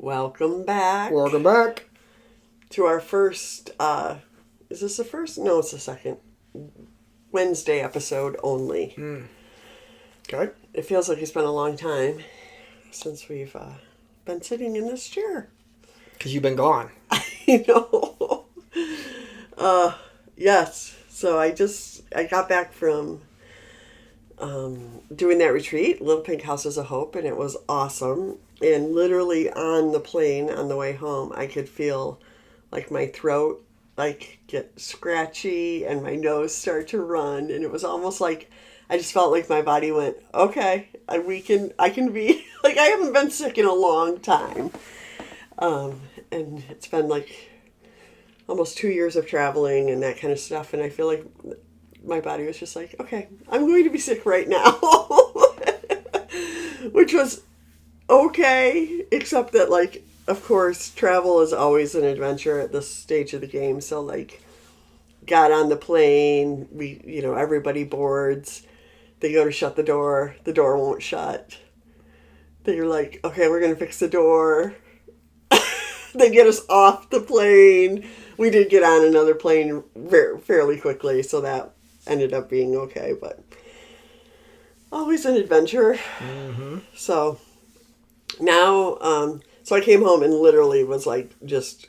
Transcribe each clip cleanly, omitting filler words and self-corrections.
Welcome back. Welcome back. To our first, is this the first? No, it's the second. Wednesday episode only. Okay. It feels like it's been a long time since we've been sitting in this chair. Because you've been gone. You know. Yes. So I got back from doing that retreat, Little Pink Houses of Hope, and it was awesome. And literally on the plane on the way home, I could feel like my throat get scratchy and my nose start to run, and it was almost like I just felt like my body went, okay, I can be like, I haven't been sick in a long time. And it's been like almost 2 years of traveling and that kind of stuff, and I feel like my body was just like, okay, I'm going to be sick right now. Which was okay, except that, like, of course, travel is always an adventure at this stage of the game. So, like, got on the plane, everybody boards, they go to shut the door won't shut. They're like, okay, we're going to fix the door. They get us off the plane. We did get on another plane fairly quickly, so that ended up being okay, but always an adventure. Mm-hmm. So now, so I came home and literally was like just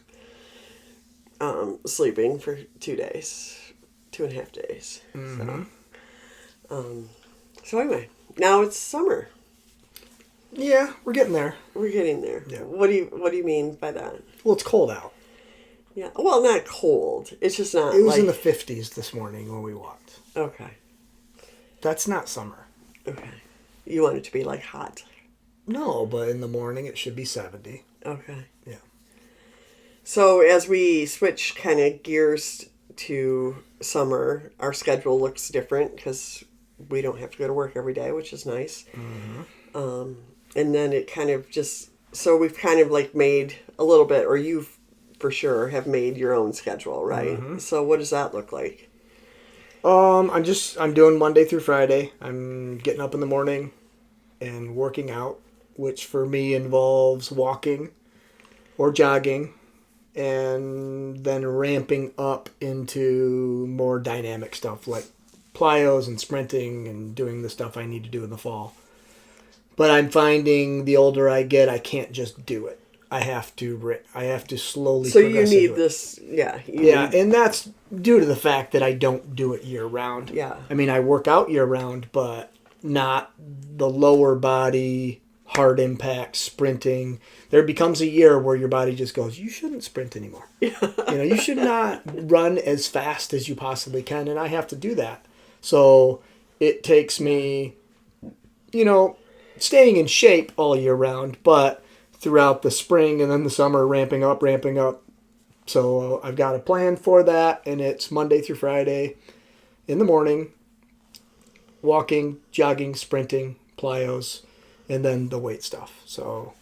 sleeping for 2 days, 2.5 days. Mm-hmm. So anyway, now it's summer. Yeah, we're getting there. We're getting there. Yeah. What do you mean by that? Well, it's cold out. Yeah. Well, not cold. It's just not. It was in the 50s this morning when we walked. Okay. That's not summer. Okay. You want it to be like hot. No, but in the morning it should be 70. Okay. Yeah. So as we switch kind of gears to summer, our schedule looks different because we don't have to go to work every day, which is nice. Mm-hmm. And then it kind of so we've kind of like made a little bit, or you for sure have made your own schedule, right? Mm-hmm. So what does that look like? I'm doing Monday through Friday. I'm getting up in the morning and working out, which for me involves walking or jogging, and then ramping up into more dynamic stuff like plyos and sprinting and doing the stuff I need to do in the fall. But I'm finding the older I get, I can't just do it. I have to slowly. So you need this, yeah. And that's due to the fact that I don't do it year round. Yeah. I mean, I work out year round, but not the lower body, hard impact, sprinting. There becomes a year where your body just goes, you shouldn't sprint anymore. Yeah. You should not run as fast as you possibly can, and I have to do that. So it takes me, staying in shape all year round, but throughout the spring and then the summer, ramping up. So I've got a plan for that, and it's Monday through Friday in the morning, walking, jogging, sprinting, plyos, and then the weight stuff. So,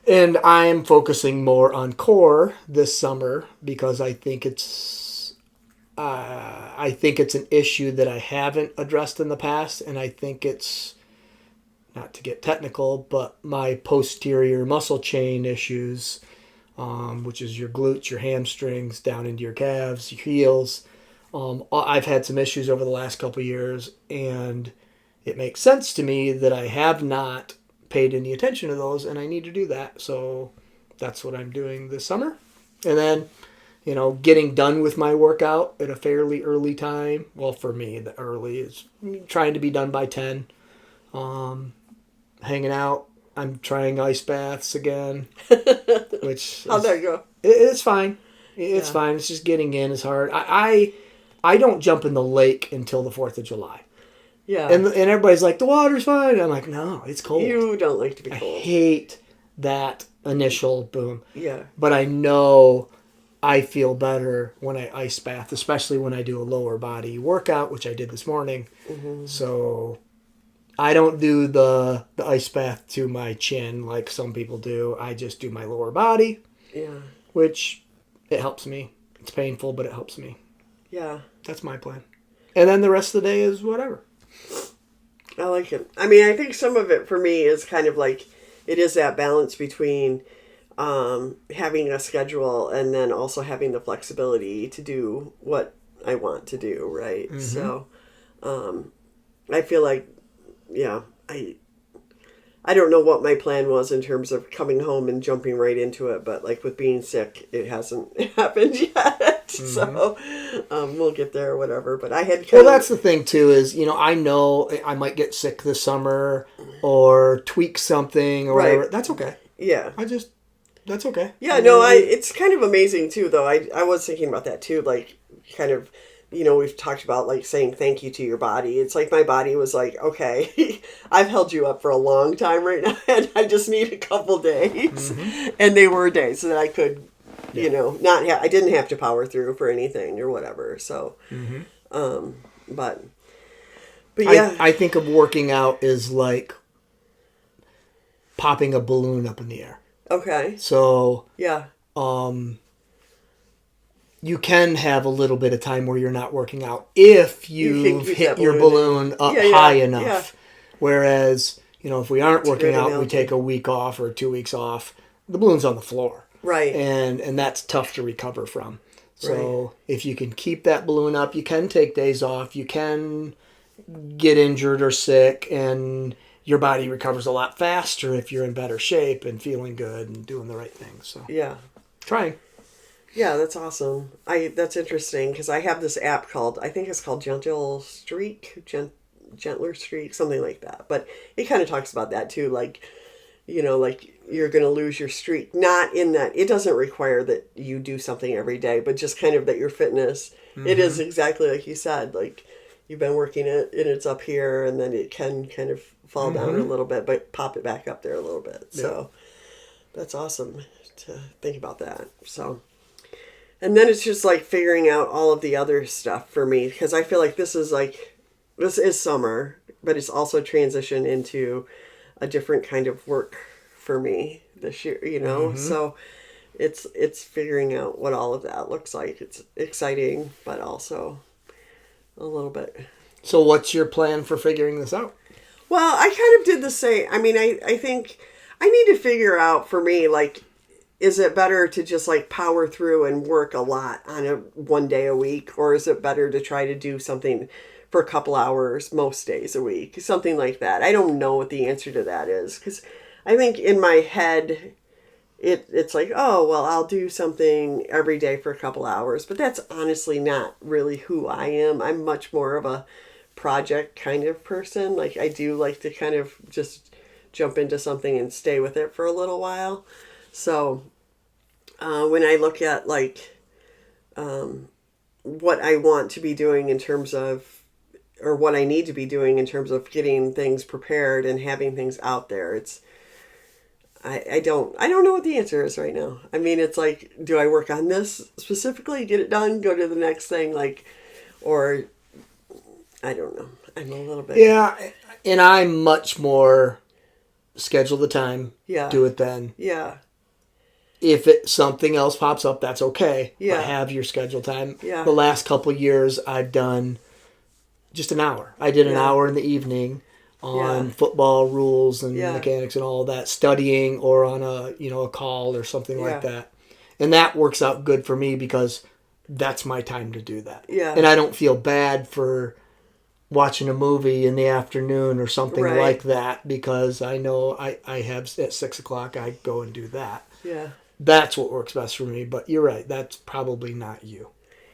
and I'm focusing more on core this summer because I think it's an issue that I haven't addressed in the past, and I think it's, not to get technical, but my posterior muscle chain issues, which is your glutes, your hamstrings, down into your calves, your heels. I've had some issues over the last couple of years, and it makes sense to me that I have not paid any attention to those, and I need to do that. So that's what I'm doing this summer. And then, getting done with my workout at a fairly early time. Well, for me, the early is trying to be done by 10. Hanging out. I'm trying ice baths again. How'd that go? It's fine. It's fine. It's just getting in is hard. I don't jump in the lake until the 4th of July. Yeah. And everybody's like, the water's fine. I'm like, no, it's cold. You don't like to be cold. I hate that initial boom. Yeah. But I know I feel better when I ice bath, especially when I do a lower body workout, which I did this morning. Mm-hmm. So I don't do the ice bath to my chin like some people do. I just do my lower body. Yeah. Which, it helps me. It's painful, but it helps me. Yeah. That's my plan. And then the rest of the day is whatever. I like it. I mean, I think some of it for me is kind of like it is that balance between having a schedule and then also having the flexibility to do what I want to do, right? Mm-hmm. So I feel like, yeah, I don't know what my plan was in terms of coming home and jumping right into it, but like with being sick, it hasn't happened yet. Mm-hmm. So we'll get there or whatever. But I had well, that's the thing too. Is I know I might get sick this summer or tweak something or whatever. Right. That's okay. Yeah. That's okay. Yeah. No, it's kind of amazing too, though. I was thinking about that too, like kind of. We've talked about like saying thank you to your body. It's like my body was like, okay, I've held you up for a long time right now, and I just need a couple days. Mm-hmm. And they were days so that I could, I didn't have to power through for anything or whatever. So, Mm-hmm. But yeah. I think of working out as like popping a balloon up in the air. Okay. So, yeah. You can have a little bit of time where you're not working out if you've hit your balloon up high enough. Yeah. Whereas, if we aren't working out, we take a week off or 2 weeks off, the balloon's on the floor. Right. And that's tough to recover from. So if you can keep that balloon up, you can take days off, you can get injured or sick, and your body recovers a lot faster if you're in better shape and feeling good and doing the right things. So yeah. Trying. Yeah, that's awesome. That's interesting because I have this app called, I think it's called Gentler Streak, something like that. But it kind of talks about that too, like you're going to lose your streak. Not in that it doesn't require that you do something every day, but just kind of that your fitness. Mm-hmm. It is exactly like you said, like you've been working it and it's up here, and then it can kind of fall down a little bit, but pop it back up there a little bit. Yeah. So that's awesome to think about that. So. And then it's just like figuring out all of the other stuff for me, because I feel like this is summer, but it's also transitioned into a different kind of work for me this year, Mm-hmm. So it's figuring out what all of that looks like. It's exciting, but also a little bit. So what's your plan for figuring this out? Well, I kind of did the same. I mean, I think I need to figure out for me, like, is it better to just like power through and work a lot on one day a week? Or is it better to try to do something for a couple hours most days a week? Something like that. I don't know what the answer to that is. Because I think in my head, it's like, oh, well, I'll do something every day for a couple hours. But that's honestly not really who I am. I'm much more of a project kind of person. Like I do like to kind of just jump into something and stay with it for a little while. So when I look at like what I want to be doing in terms of, or what I need to be doing in terms of getting things prepared and having things out there, I don't know what the answer is right now. I mean, it's like, do I work on this specifically, get it done, go to the next thing, like, or I don't know. I'm a little bit. Yeah, and I'm much more schedule the time, do it then. Yeah. If something else pops up, that's okay. Yeah. But have your scheduled time. Yeah. The last couple of years, I've done just an hour. I did an hour in the evening on football rules and mechanics and all that, studying or on a call or something like that. And that works out good for me because that's my time to do that. Yeah. And I don't feel bad for watching a movie in the afternoon or something like that, because I know I have at 6 o'clock, I go and do that. Yeah. That's what works best for me, but you're right. That's probably not you.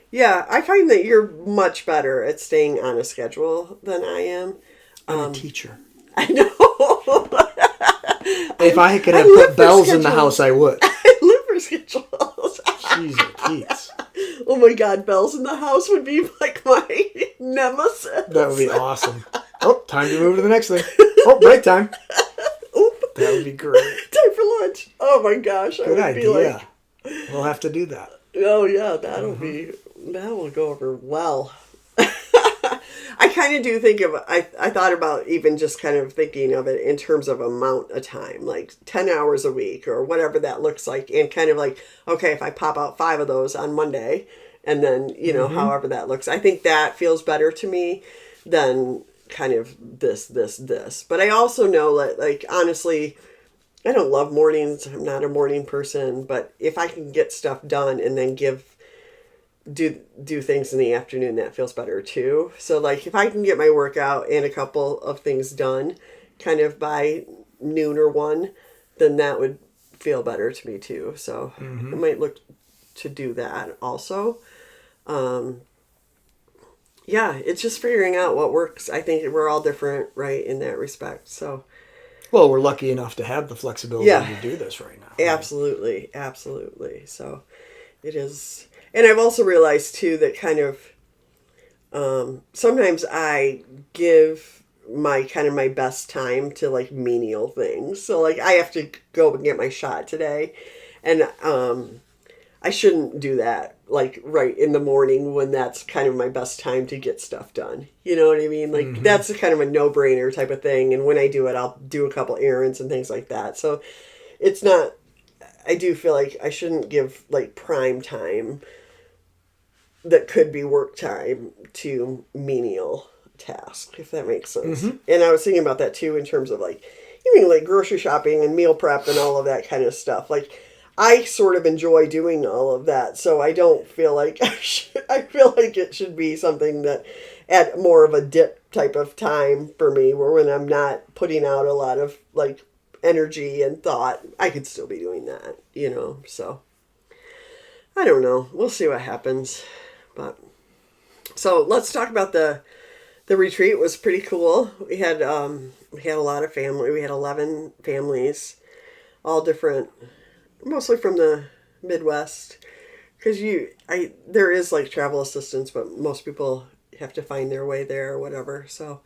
Yeah, I find that you're much better at staying on a schedule than I am. I'm a teacher. I know. If I could have put bells in the house, I would. I live for schedules. Jesus, Keats. Oh my God, bells in the house would be like my nemesis. That would be awesome. Oh, time to move to the next thing. Oh, break time. Oop. That would be great. Time for lunch. Oh my gosh. Good idea. We'll have to do that. Oh yeah, that will go over well. I kind of do think of, I thought about even just kind of thinking of it in terms of amount of time, like 10 hours a week or whatever that looks like. And kind of like, okay, if I pop out 5 of those on Monday and then, however that looks, I think that feels better to me than kind of this. But I also know that, like, honestly, I don't love mornings. I'm not a morning person, but if I can get stuff done and then do things in the afternoon, that feels better too. So like if I can get my workout and a couple of things done kind of by noon or 1, then that would feel better to me too. So I might look to do that also. Um, yeah, it's just figuring out what works. I think we're all different, right, in that respect. So Well, we're lucky enough to have the flexibility yeah, to do this right now. Right? absolutely, absolutely. So it is, and I've also realized too that kind of sometimes I give my best time to like menial things. So like I have to go and get my shot today, and I shouldn't do that like right in the morning when that's kind of my best time to get stuff done. You know what I mean? Like that's a kind of a no-brainer type of thing. And when I do it, I'll do a couple errands and things like that. So it's not. I do feel like I shouldn't give like prime time that could be work time to menial task, if that makes sense. And I was thinking about that too in terms of like even like grocery shopping and meal prep and all of that kind of stuff. Like I sort of enjoy doing all of that, so I don't feel like I feel like it should be something that at more of a dip type of time for me, where when I'm not putting out a lot of like energy and thought, I could still be doing that, you know. So I don't know. We'll see what happens. But so let's talk about the retreat. It was pretty cool. We had a lot of family. We had 11 families, all different, mostly from the Midwest. Because there is like travel assistance, but most people have to find their way there or whatever. So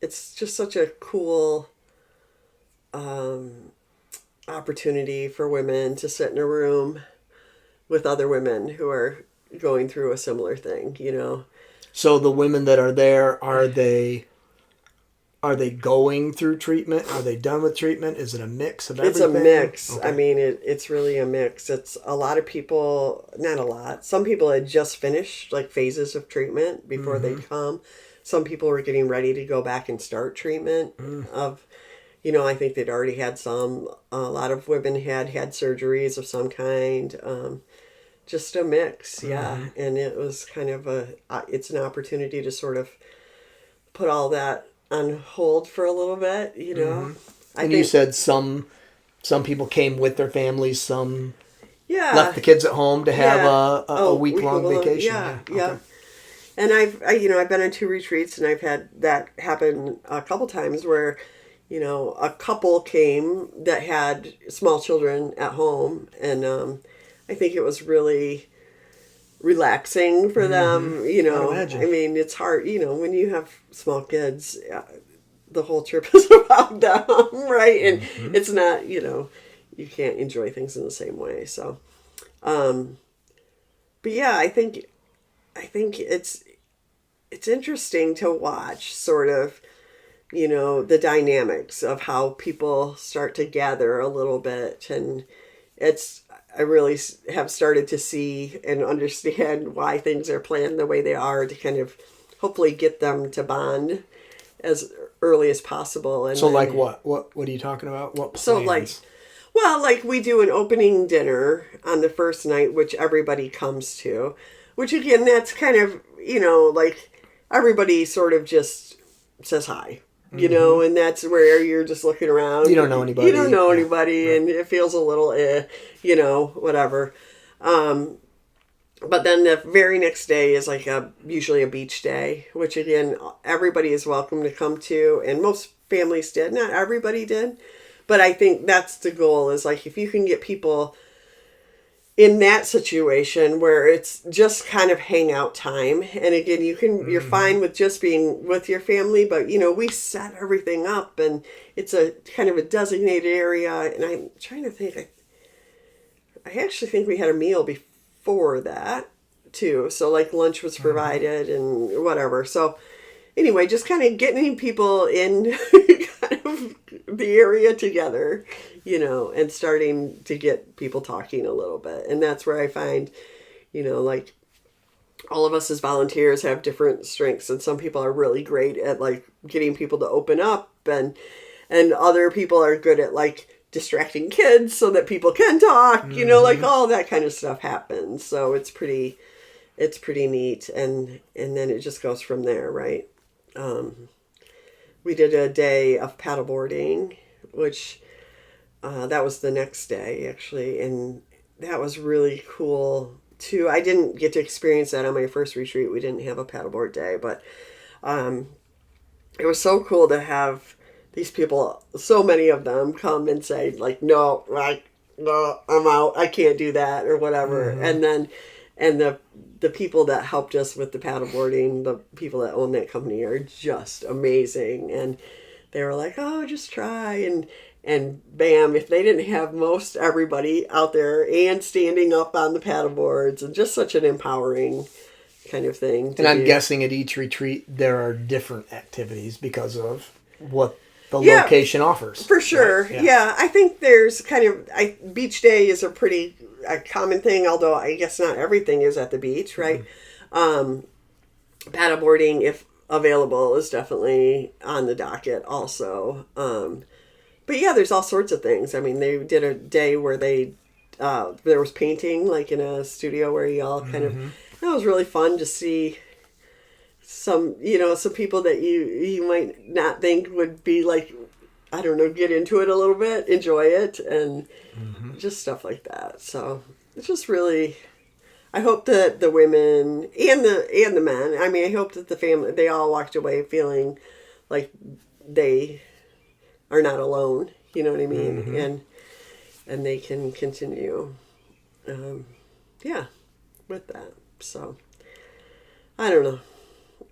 it's just such a cool opportunity for women to sit in a room with other women who are going through a similar thing, you know. So the women that are there, are they going through treatment? Are they done with treatment? Is it a mix of It's everything? a mix. Okay. I mean, it's really a mix. It's a lot of people, not a lot. Some people had just finished like phases of treatment before they'd come. Some people were getting ready to go back and start treatment of, I think they'd already had some. A lot of women had surgeries of some kind. Just a mix, yeah. And it was kind of it's an opportunity to sort of put all that on hold for a little bit, you know. I And think, you said some people came with their families, some yeah, left the kids at home to have yeah. a week long vacation. Yeah, Yeah. yeah. Okay. And I've been on 2 retreats, and I've had that happen a couple times where, a couple came that had small children at home, and I think it was really relaxing for them. I'd imagine. I mean, it's hard, when you have small kids, the whole trip is about them, right? And it's not, you can't enjoy things in the same way. So, but yeah, I think it's interesting to watch sort of, the dynamics of how people start to gather a little bit. And I really have started to see and understand why things are planned the way they are, to kind of hopefully get them to bond as early as possible. And So then, like what? What are you talking about? What plans? so like we do an opening dinner on the first night, which everybody comes to, which again, that's kind of, like everybody sort of just says hi, and that's where you're just looking around. You don't know anybody. You don't know Yeah. anybody, Right. and it feels a little, whatever. But then the very next day is like usually a beach day, which again, everybody is welcome to come to, and most families did. Not everybody did, but I think that's the goal, is like if you can get people in that situation where it's just kind of hangout time. And again, you're fine with just being with your family, but we set everything up, and it's a kind of a designated area. And I'm trying to think, I actually think we had a meal before that too. So like lunch was provided and whatever. So anyway, just kind of getting people in kind of the area together, and starting to get people talking a little bit. And that's where I find, like all of us as volunteers have different strengths, and some people are really great at like getting people to open up, and and other people are good at like distracting kids so that people can talk, like all that kind of stuff happens. So it's pretty neat, and then it just goes from there, right? We did a day of paddleboarding, which that was the next day actually, and that was really cool too. I didn't get to experience that on my first retreat. We didn't have a paddleboard day, but it was so cool to have these people, so many of them, come and say like, no, like, no, I'm out. I can't do that or whatever. And then, and the people that helped us with the paddleboarding, the people that own that company are just amazing. And they were like, oh, just try. And bam, if they didn't have most everybody out there and standing up on the paddleboards, and just such an empowering kind of thing. And I'm guessing at each retreat there are different activities because of what the Yeah, location offers. for sure. Right? Yeah, I think there's kind of beach day is a common thing, although I guess not everything is at the beach, right? Paddleboarding, if available, is definitely on the docket also. But yeah, there's all sorts of things. I mean, they did a day where there was painting, like in a studio where you all kind of, that was really fun to see some people that you might not think would be like, I don't know, get into it a little bit, enjoy it, and just stuff like that. So it's just really, I hope that the women and the men, I mean, I hope that the family, they all walked away feeling like they are not alone, you know what I mean? And they can continue, with that. So, I don't know.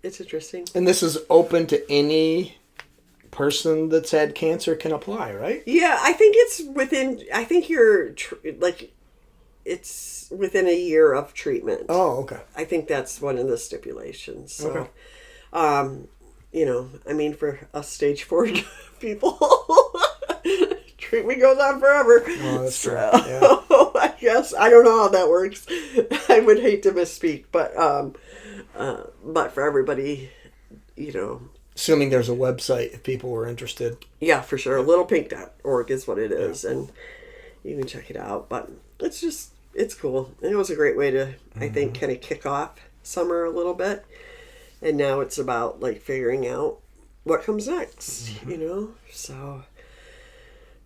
It's interesting. And this is open to any person that's had cancer can apply, right? Yeah, I think it's within, I think you're, it's within a year of treatment. Oh, okay. I think that's one of the stipulations. So, Okay. I mean, for us stage 4 people, treatment goes on forever. Oh, that's true. So, Yeah. I guess I don't know how that works. I would hate to misspeak, but for everybody, Assuming there's a website if people were interested. yeah, for sure. Littlepink.org is what it is, and you can check it out. But it's cool. And it was a great way to, I think, kind of kick off summer a little bit. And now it's about like figuring out what comes next, So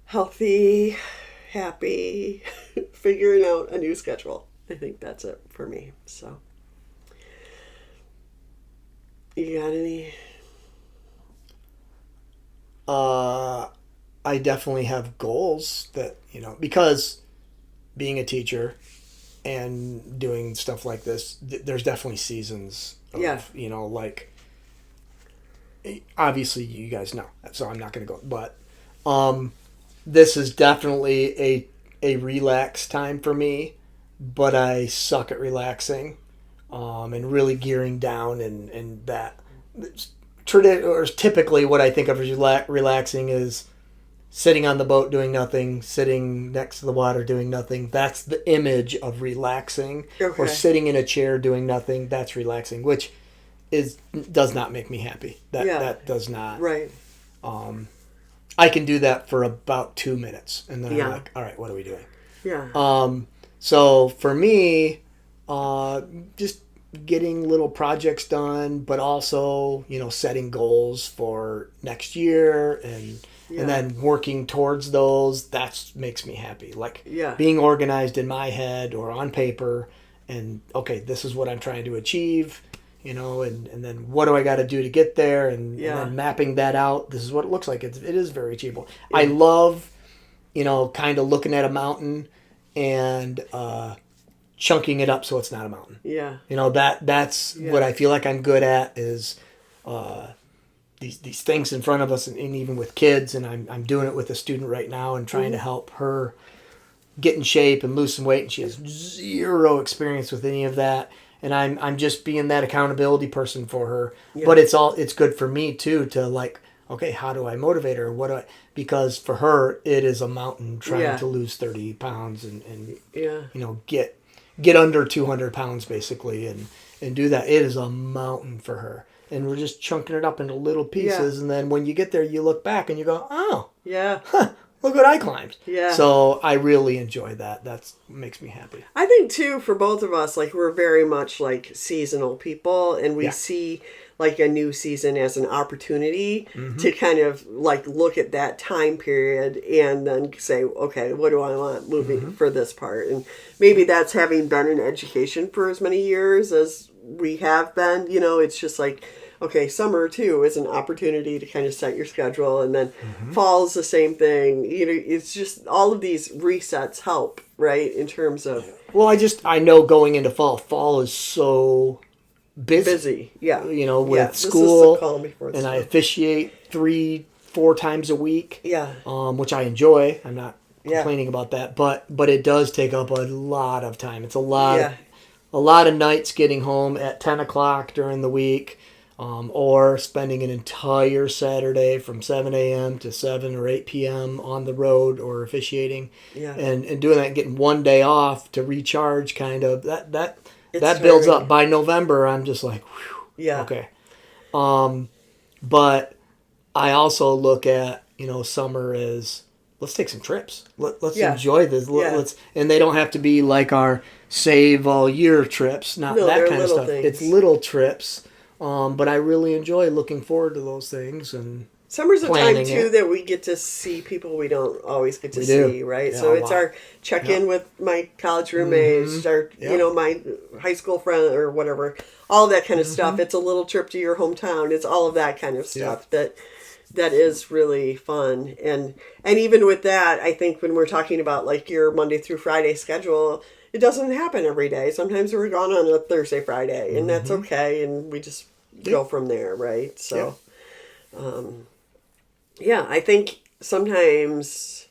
healthy, happy, figuring out a new schedule. I think that's it for me. So you got any? I definitely have goals that, because being a teacher and doing stuff like this, there's definitely seasons of, like, obviously you guys know, so I'm not going to go, but this is definitely a relax time for me, but I suck at relaxing and really gearing down, and that or typically what I think of as relaxing is sitting on the boat doing nothing, sitting next to the water doing nothing. That's the image of relaxing. Okay. Or sitting in a chair doing nothing. That's relaxing, which does not make me happy. That does not. Right. I can do that for about 2 minutes, and then I'm like, all right, what are we doing? Yeah. So for me, just getting little projects done, but also, setting goals for next year and then working towards those, that makes me happy. Like being organized in my head or on paper and, okay, this is what I'm trying to achieve, and then what do I got to do to get there? And then mapping that out. This is what it looks like. It is very achievable. Yeah. I love, kind of looking at a mountain and, chunking it up so it's not a mountain. Yeah. That's what I feel like I'm good at is these things in front of us, and even with kids, and I'm doing it with a student right now and trying to help her get in shape and lose some weight, and she has zero experience with any of that, and I'm just being that accountability person for her. Yeah. But it's good for me too to like, okay, how do I motivate her? Because for her it is a mountain trying to lose 30 pounds and get under 200 pounds basically and do that. It is a mountain for her. and we're just chunking it up into little pieces. And then when you get there, you look back and you go, oh, look what I climbed. Yeah. So I really enjoy that. That makes me happy. I think too, for both of us, like we're very much like seasonal people, and we see like a new season as an opportunity to kind of like look at that time period and then say, okay, what do I want moving for this part? And maybe that's having been in education for as many years as we have been. You know, it's just like, okay, summer too is an opportunity to kind of set your schedule, and then fall is the same thing. You know, it's just all of these resets help, right? In terms of I know going into fall is so busy. Yeah. You know, with This is school, the calm before the and I storm. officiate 3-4 times a week. Yeah. Which I enjoy. I'm not complaining about that, but it does take up a lot of time. It's a lot of nights getting home at 10 o'clock during the week. Or spending an entire Saturday from 7 a.m. to 7 or 8 p.m. on the road or officiating, and doing that and getting one day off to recharge, kind of that builds up. By November, I'm just like, whew, okay. But I also look at, summer as, let's take some trips. Let's enjoy this. Let's, and they don't have to be like our save all year trips, not that kind of stuff. Things. It's little trips. But I really enjoy looking forward to those things, and summer's a time too that we get to see people we don't always get to see, right? So it's our check-in with my college roommates, our my high school friend or whatever, all that kind of stuff. It's a little trip to your hometown. It's all of that kind of stuff that is really fun. And even with that, I think when we're talking about like your Monday through Friday schedule, it doesn't happen every day. Sometimes we're gone on a Thursday, Friday, and that's okay, and we just go from there, right? So, I think sometimes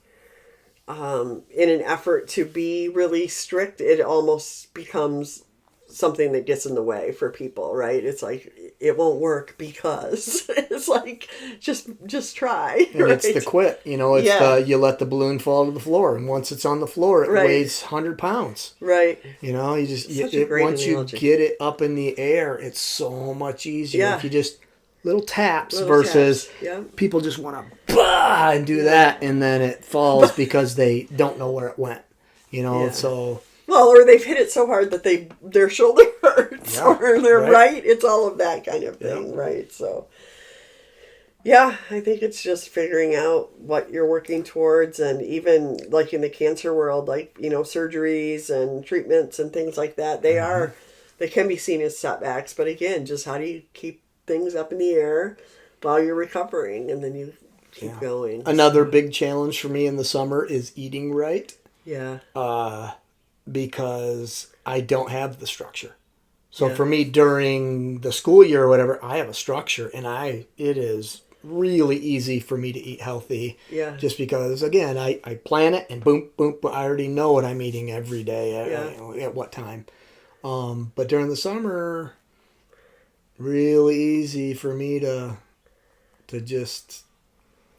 in an effort to be really strict, it almost becomes something that gets in the way for people, right? It's like, it won't work because it's like, just try. And it's the quit, it's you let the balloon fall to the floor, and once it's on the floor, it weighs 100 pounds. Right. You just, once you get it up in the air, it's so much easier. If you just, little taps versus people just want to and do that, and then it falls because they don't know where it went, so... Well, or they've hit it so hard that their shoulder hurts, or they're right. It's all of that kind of thing, right? So, I think it's just figuring out what you're working towards, and even like in the cancer world, like surgeries and treatments and things like that. They can be seen as setbacks, but again, just how do you keep things up in the air while you're recovering, and then you keep going. Another big challenge for me in the summer is eating right. Yeah. Because I don't have the structure. So for me, during the school year or whatever, I have a structure, and it is really easy for me to eat healthy. Yeah. Just because, again, I plan it, and boom, boom, I already know what I'm eating every day at what time. But during the summer, really easy for me to just,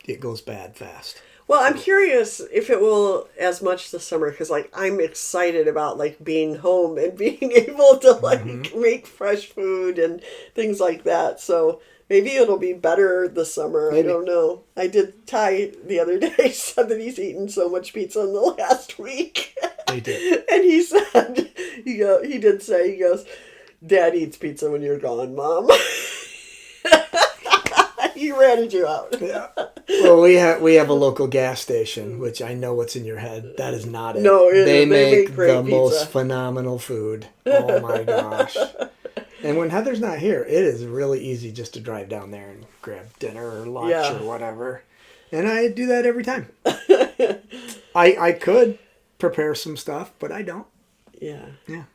it goes bad fast. Well, I'm curious if it will as much this summer, because like I'm excited about like being home and being able to like make fresh food and things like that. So maybe it'll be better this summer. Maybe. I don't know. I did Ty the other day said that he's eaten so much pizza in the last week. He did, and he said he goes, "Dad eats pizza when you're gone, Mom." He ratted you out. Yeah. Well, we have a local gas station, which I know what's in your head. That is not it. No, they make great the pizza. Most phenomenal food. Oh my gosh! And when Heather's not here, it is really easy just to drive down there and grab dinner or lunch or whatever. And I do that every time. I could prepare some stuff, but I don't. Yeah. Yeah.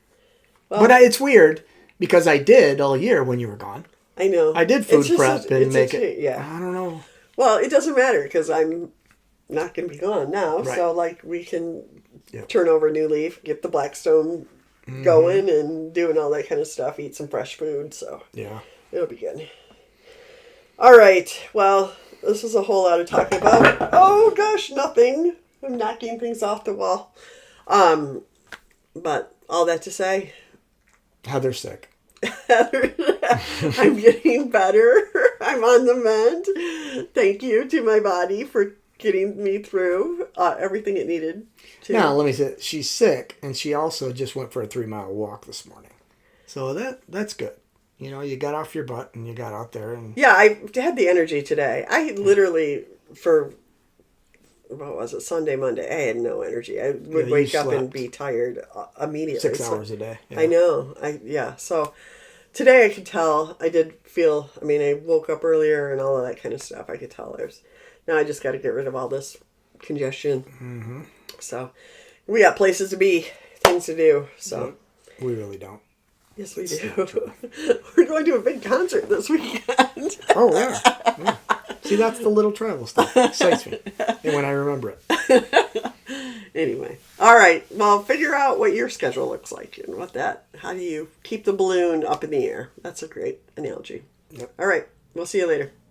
Well, but it's weird because I did all year when you were gone. I know. I did food prep and make it. Yeah. I don't know. Well, it doesn't matter because I'm not going to be gone now. Right. So, like, we can turn over a new leaf, get the Blackstone going, and doing all that kind of stuff, eat some fresh food. So, it'll be good. All right. Well, this is a whole lot of talking about, oh, gosh, nothing. I'm knocking things off the wall. But all that to say, Heather's sick. I'm getting better. I'm on the mend. Thank you to my body for getting me through everything it needed to. Now, let me say, she's sick, and she also just went for a 3-mile walk this morning. So that's good. You know, you got off your butt and you got out there. And Yeah, I had the energy today. I literally, for, what was it, Sunday, Monday, I had no energy. I would wake up and be tired immediately. 6 hours a day. Yeah. I know. So today I could tell. I did feel, I woke up earlier and all of that kind of stuff. I could tell now I just got to get rid of all this congestion. Mm-hmm. So we got places to be, things to do. So we really don't. Yes, we do. We're going to a big concert this weekend. Oh, yeah. See, that's the little travel stuff. Excites me. And when I remember it. Anyway. All right. Well, figure out what your schedule looks like and how do you keep the balloon up in the air? That's a great analogy. Yep. All right. We'll see you later.